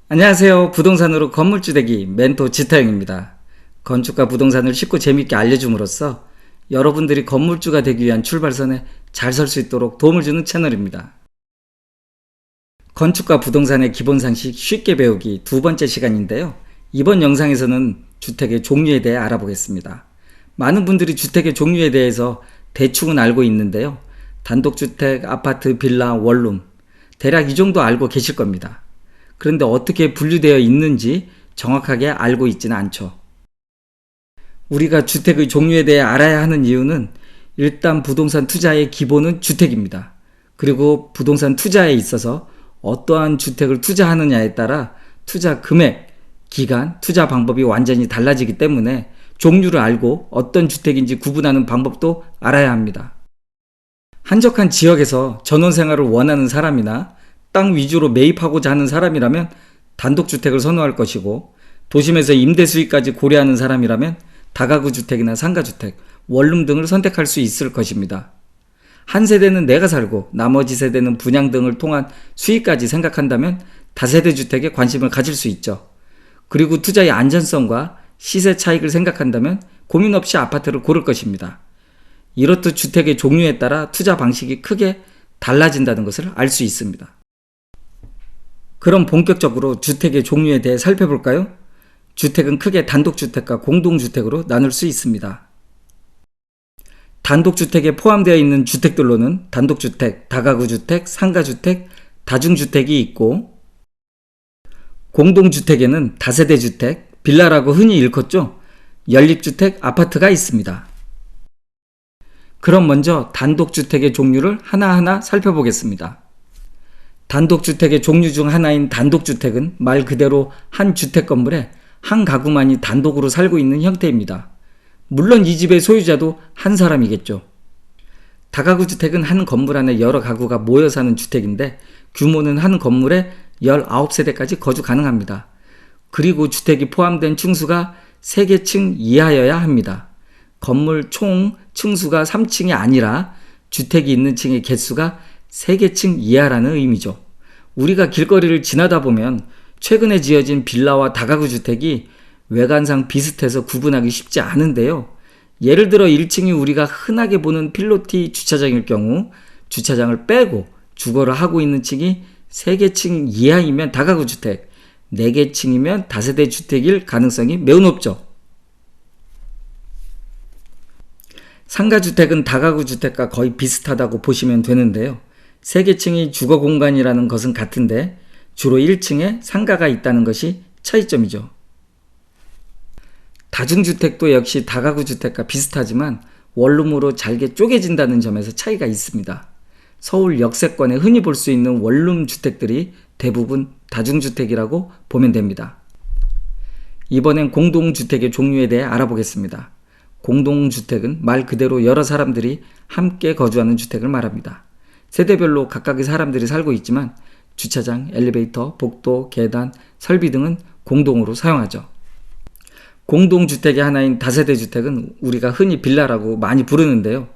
안녕하세요. 부동산으로 건물주 되기 멘토 지타영입니다. 건축과 부동산을 쉽고 재밌게 알려줌으로써 여러분들이 건물주가 되기 위한 출발선에 잘 설 수 있도록 도움을 주는 채널입니다. 건축과 부동산의 기본 상식 쉽게 배우기 두 번째 시간인데요. 이번 영상에서는 주택의 종류에 대해 알아보겠습니다. 많은 분들이 주택의 종류에 대해서 대충은 알고 있는데요. 단독주택, 아파트, 빌라, 원룸 대략 이 정도 알고 계실 겁니다. 그런데 어떻게 분류되어 있는지 정확하게 알고 있지는 않죠. 우리가 주택의 종류에 대해 알아야 하는 이유는 일단 부동산 투자의 기본은 주택입니다. 그리고 부동산 투자에 있어서 어떠한 주택을 투자하느냐에 따라 투자 금액, 기간, 투자 방법이 완전히 달라지기 때문에 종류를 알고 어떤 주택인지 구분하는 방법도 알아야 합니다. 한적한 지역에서 전원생활을 원하는 사람이나 땅 위주로 매입하고자 하는 사람이라면 단독주택을 선호할 것이고, 도심에서 임대 수익까지 고려하는 사람이라면 다가구 주택이나 상가주택, 원룸 등을 선택할 수 있을 것입니다. 한 세대는 내가 살고 나머지 세대는 분양 등을 통한 수익까지 생각한다면 다세대 주택에 관심을 가질 수 있죠. 그리고 투자의 안전성과 시세 차익을 생각한다면 고민 없이 아파트를 고를 것입니다. 이렇듯 주택의 종류에 따라 투자 방식이 크게 달라진다는 것을 알 수 있습니다. 그럼 본격적으로 주택의 종류에 대해 살펴볼까요? 주택은 크게 단독주택과 공동주택으로 나눌 수 있습니다. 단독주택에 포함되어 있는 주택들로는 단독주택, 다가구주택, 상가주택, 다중주택이 있고, 공동주택에는 다세대주택, 빌라라고 흔히 일컫죠. 연립주택, 아파트가 있습니다. 그럼 먼저 단독주택의 종류를 하나하나 살펴보겠습니다. 단독주택의 종류 중 하나인 단독주택은 말 그대로 한 주택 건물에 한 가구만이 단독으로 살고 있는 형태입니다. 물론 이 집의 소유자도 한 사람이겠죠. 다가구주택은 한 건물 안에 여러 가구가 모여 사는 주택인데 규모는 한 건물에 19세대까지 거주 가능합니다. 그리고 주택이 포함된 층수가 3개 층 이하여야 합니다. 건물 총 층수가 3층이 아니라 주택이 있는 층의 개수가 3개 층 이하라는 의미죠. 우리가 길거리를 지나다 보면 최근에 지어진 빌라와 다가구 주택이 외관상 비슷해서 구분하기 쉽지 않은데요. 예를 들어 1층이 우리가 흔하게 보는 필로티 주차장일 경우 주차장을 빼고 주거를 하고 있는 층이 3개 층 이하이면 다가구 주택, 4개 층이면 다세대 주택일 가능성이 매우 높죠. 상가주택은 다가구 주택과 거의 비슷하다고 보시면 되는데요. 3개 층이 주거 공간이라는 것은 같은데 주로 1층에 상가가 있다는 것이 차이점이죠. 다중주택도 역시 다가구 주택과 비슷하지만 원룸으로 잘게 쪼개진다는 점에서 차이가 있습니다. 서울 역세권에 흔히 볼 수 있는 원룸 주택들이 대부분 다중주택이라고 보면 됩니다. 이번엔 공동주택의 종류에 대해 알아보겠습니다. 공동주택은 말 그대로 여러 사람들이 함께 거주하는 주택을 말합니다. 세대별로 각각의 사람들이 살고 있지만 주차장, 엘리베이터, 복도, 계단, 설비 등은 공동으로 사용하죠. 공동주택의 하나인 다세대 주택은 우리가 흔히 빌라라고 많이 부르는데요.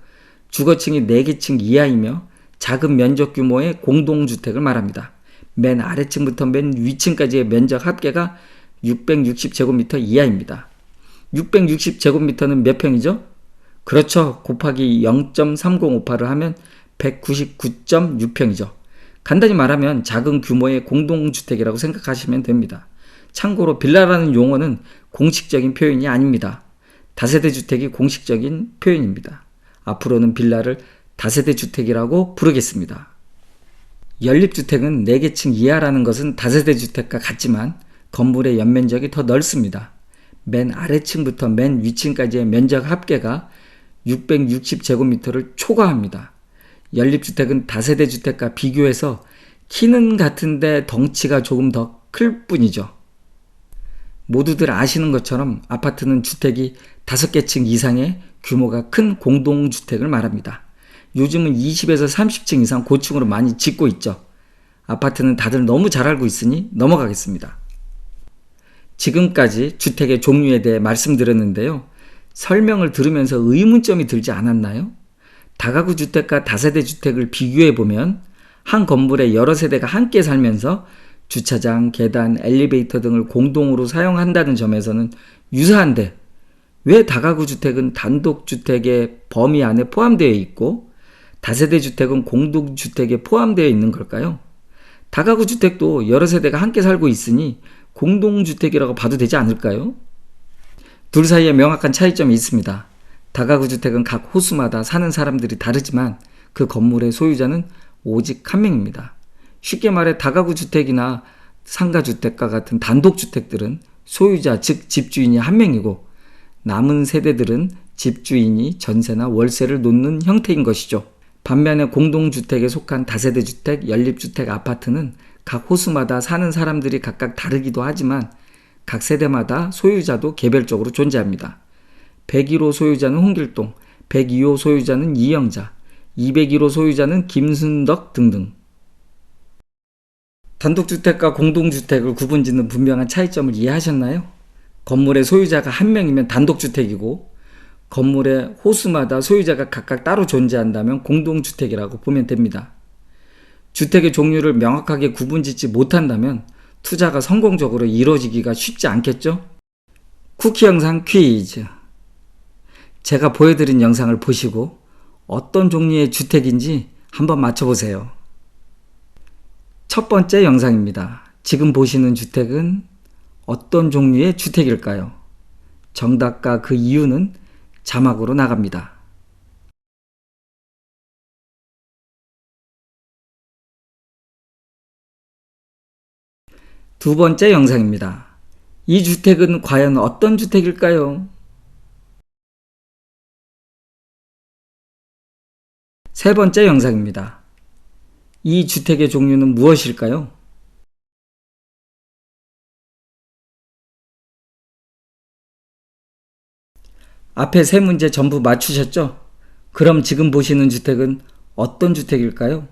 주거층이 4개 층 이하이며 작은 면적 규모의 공동주택을 말합니다. 맨 아래층부터 맨 위층까지의 면적 합계가 660제곱미터 이하입니다. 660제곱미터는 몇 평이죠? 그렇죠. 곱하기 0.3058을 하면 199.6평이죠. 간단히 말하면 작은 규모의 공동주택이라고 생각하시면 됩니다. 참고로 빌라라는 용어는 공식적인 표현이 아닙니다. 다세대 주택이 공식적인 표현입니다. 앞으로는 빌라를 다세대 주택이라고 부르겠습니다. 연립주택은 4개 층 이하라는 것은 다세대 주택과 같지만 건물의 연면적이 더 넓습니다. 맨 아래층부터 맨 위층까지의 면적 합계가 660제곱미터를 초과합니다. 연립주택은 다세대 주택과 비교해서 키는 같은데 덩치가 조금 더 클 뿐이죠. 모두들 아시는 것처럼 아파트는 주택이 5개 층 이상의 규모가 큰 공동주택을 말합니다. 요즘은 20에서 30층 이상 고층으로 많이 짓고 있죠. 아파트는 다들 너무 잘 알고 있으니 넘어가겠습니다. 지금까지 주택의 종류에 대해 말씀드렸는데요. 설명을 들으면서 의문점이 들지 않았나요? 다가구 주택과 다세대 주택을 비교해보면 한 건물에 여러 세대가 함께 살면서 주차장, 계단, 엘리베이터 등을 공동으로 사용한다는 점에서는 유사한데 왜 다가구 주택은 단독주택의 범위 안에 포함되어 있고 다세대 주택은 공동주택에 포함되어 있는 걸까요? 다가구 주택도 여러 세대가 함께 살고 있으니 공동주택이라고 봐도 되지 않을까요? 둘 사이에 명확한 차이점이 있습니다. 다가구 주택은 각 호수마다 사는 사람들이 다르지만 그 건물의 소유자는 오직 한 명입니다. 쉽게 말해 다가구 주택이나 상가주택과 같은 단독주택들은 소유자 즉 집주인이 한 명이고 남은 세대들은 집주인이 전세나 월세를 놓는 형태인 것이죠. 반면에 공동주택에 속한 다세대 주택, 연립주택, 아파트는 각 호수마다 사는 사람들이 각각 다르기도 하지만 각 세대마다 소유자도 개별적으로 존재합니다. 101호 소유자는 홍길동, 102호 소유자는 이영자, 201호 소유자는 김순덕 등등. 단독주택과 공동주택을 구분짓는 분명한 차이점을 이해하셨나요? 건물의 소유자가 한 명이면 단독주택이고 건물의 호수마다 소유자가 각각 따로 존재한다면 공동주택이라고 보면 됩니다. 주택의 종류를 명확하게 구분짓지 못한다면 투자가 성공적으로 이루어지기가 쉽지 않겠죠? 쿠키 영상 퀴즈. 제가 보여드린 영상을 보시고 어떤 종류의 주택인지 한번 맞춰보세요. 첫 번째 영상입니다. 지금 보시는 주택은 어떤 종류의 주택일까요? 정답과 그 이유는 자막으로 나갑니다. 두 번째 영상입니다. 이 주택은 과연 어떤 주택일까요? 세 번째 영상입니다. 이 주택의 종류는 무엇일까요? 앞에 세 문제 전부 맞추셨죠? 그럼 지금 보시는 주택은 어떤 주택일까요?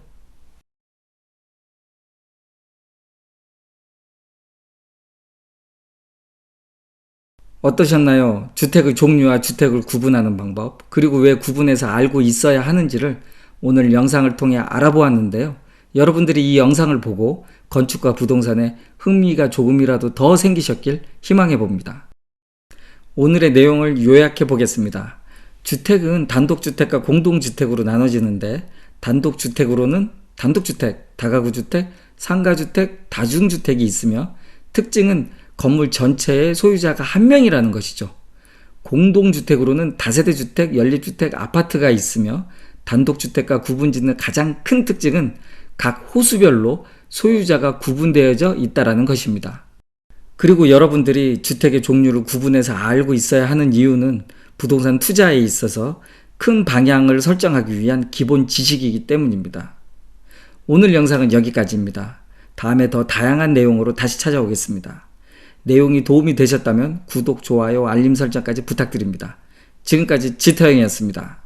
어떠셨나요? 주택의 종류와 주택을 구분하는 방법, 그리고 왜 구분해서 알고 있어야 하는지를 오늘 영상을 통해 알아보았는데요. 여러분들이 이 영상을 보고 건축과 부동산에 흥미가 조금이라도 더 생기셨길 희망해 봅니다. 오늘의 내용을 요약해 보겠습니다. 주택은 단독주택과 공동주택으로 나눠지는데 단독주택으로는 단독주택, 다가구주택, 상가주택, 다중주택이 있으며 특징은 건물 전체의 소유자가 한 명이라는 것이죠. 공동주택으로는 다세대주택, 연립주택, 아파트가 있으며 단독주택과 구분짓는 가장 큰 특징은 각 호수별로 소유자가 구분되어져 있다는 것입니다. 그리고 여러분들이 주택의 종류를 구분해서 알고 있어야 하는 이유는 부동산 투자에 있어서 큰 방향을 설정하기 위한 기본 지식이기 때문입니다. 오늘 영상은 여기까지입니다. 다음에 더 다양한 내용으로 다시 찾아오겠습니다. 내용이 도움이 되셨다면 구독, 좋아요, 알림 설정까지 부탁드립니다. 지금까지 지터영이었습니다.